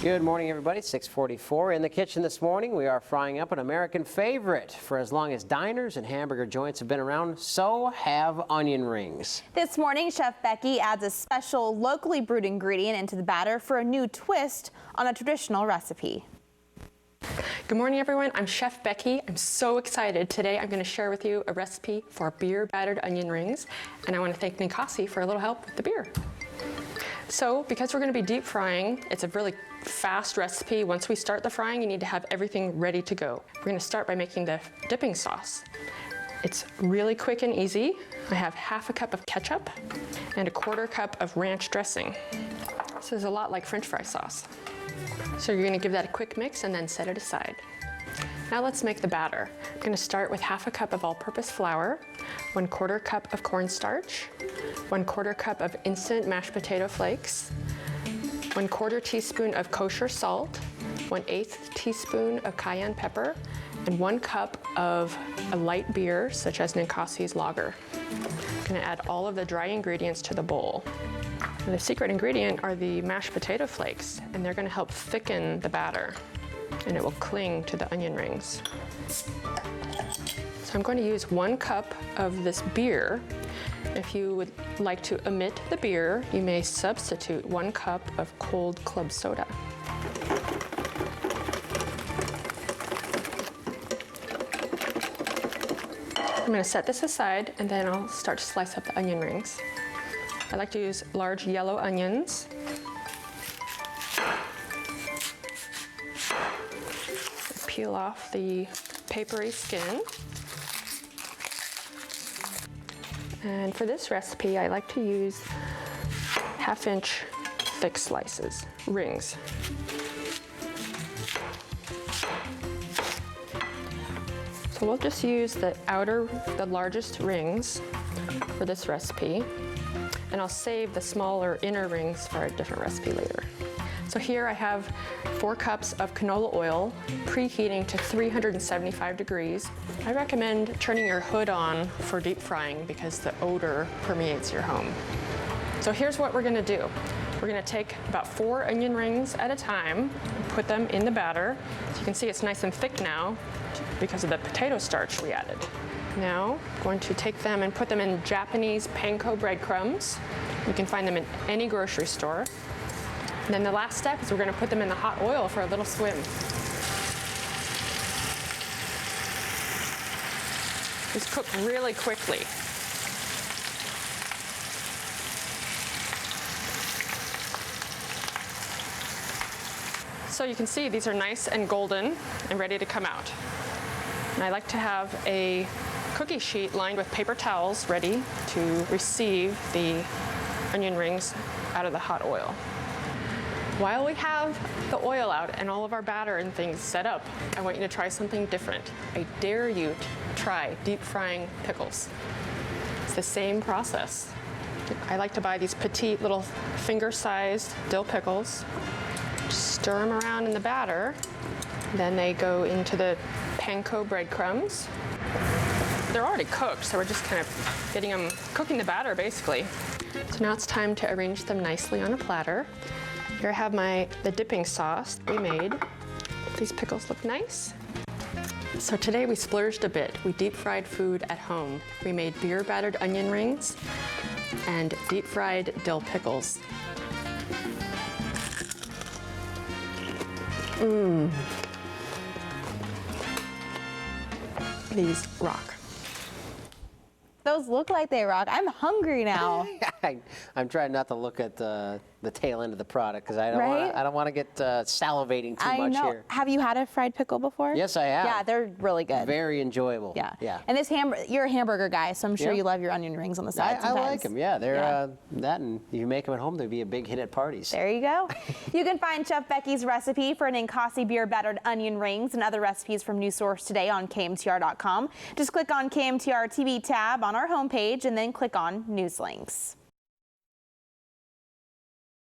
Good morning, everybody. 6:44 in the kitchen this morning. We are frying up an American favorite. For as long as diners and hamburger joints have been around, so have onion rings. This morning, Chef Becky adds a special locally brewed ingredient into the batter for a new twist on a traditional recipe. Good morning, everyone. I'm Chef Becky. I'm so excited. Today I'm going to share with you a recipe for beer battered onion rings, and I want to thank Ninkasi for a little help with the beer. So because we're going to be deep frying, it's a really fast recipe. Once we start the frying, you need to have everything ready to go. We're going to start by making the dipping sauce. It's really quick and easy. I have half a cup of ketchup and a quarter cup of ranch dressing. This is a lot like French fry sauce. So you're going to give that a quick mix and then set it aside. Now let's make the batter. I'm going to start with half a cup of all-purpose flour, 1/4 cup of cornstarch, 1/4 cup of instant mashed potato flakes, 1/4 teaspoon of kosher salt, 1/8 teaspoon of cayenne pepper, and 1 cup of a light beer such as Ninkasi's lager. I'm going to add all of the dry ingredients to the bowl. And the secret ingredient are the mashed potato flakes, and they're going to help thicken the batter, and it will cling to the onion rings. So I'm going to use 1 cup of this beer. If you would like to omit the beer, you may substitute 1 cup of cold club soda. I'm going to set this aside, and then I'll start to slice up the onion rings. I like to use large yellow onions. Peel off the papery skin. And for this recipe, I like to use 1/2-inch thick slices, rings. So we'll just use the largest rings for this recipe, and I'll save the smaller inner rings for a different recipe later. So here I have 4 cups of canola oil, preheating to 375 degrees. I recommend turning your hood on for deep frying because the odor permeates your home. So here's what we're gonna do. We're gonna take about 4 onion rings at a time and put them in the batter. So you can see it's nice and thick now because of the potato starch we added. Now, I'm going to take them and put them in Japanese panko breadcrumbs. You can find them in any grocery store. And then the last step is we're going to put them in the hot oil for a little swim. These cook really quickly. So you can see these are nice and golden and ready to come out. And I like to have a cookie sheet lined with paper towels ready to receive the onion rings out of the hot oil. While we have the oil out and all of our batter and things set up, I want you to try something different. I dare you to try deep frying pickles. It's the same process. I like to buy these petite little finger-sized dill pickles, stir them around in the batter, then they go into the panko breadcrumbs. They're already cooked, so we're just kind of cooking the batter basically. So now it's time to arrange them nicely on a platter. Here I have the dipping sauce we made. These pickles look nice. So today we splurged a bit. We deep fried food at home. We made beer battered onion rings and deep fried dill pickles. These rock. Those look like they rock. I'm hungry now. I'm trying not to look at the tail end of the product because I Right? don't want to get salivating too much know. here. Have you had a fried pickle before? Yes, I have. Yeah, they're really good. Very enjoyable. Yeah. And this you're a hamburger guy, so I'm sure you love your onion rings on the side I sometimes. like them. Yeah, they're that, and if you make them at home, they'd be a big hit at parties. There you go. You can find Chef Becky's recipe for Ninkasi beer battered onion rings and other recipes from News Source today on KMTR.com. Just click on KMTR TV tab on our homepage and then click on News Links.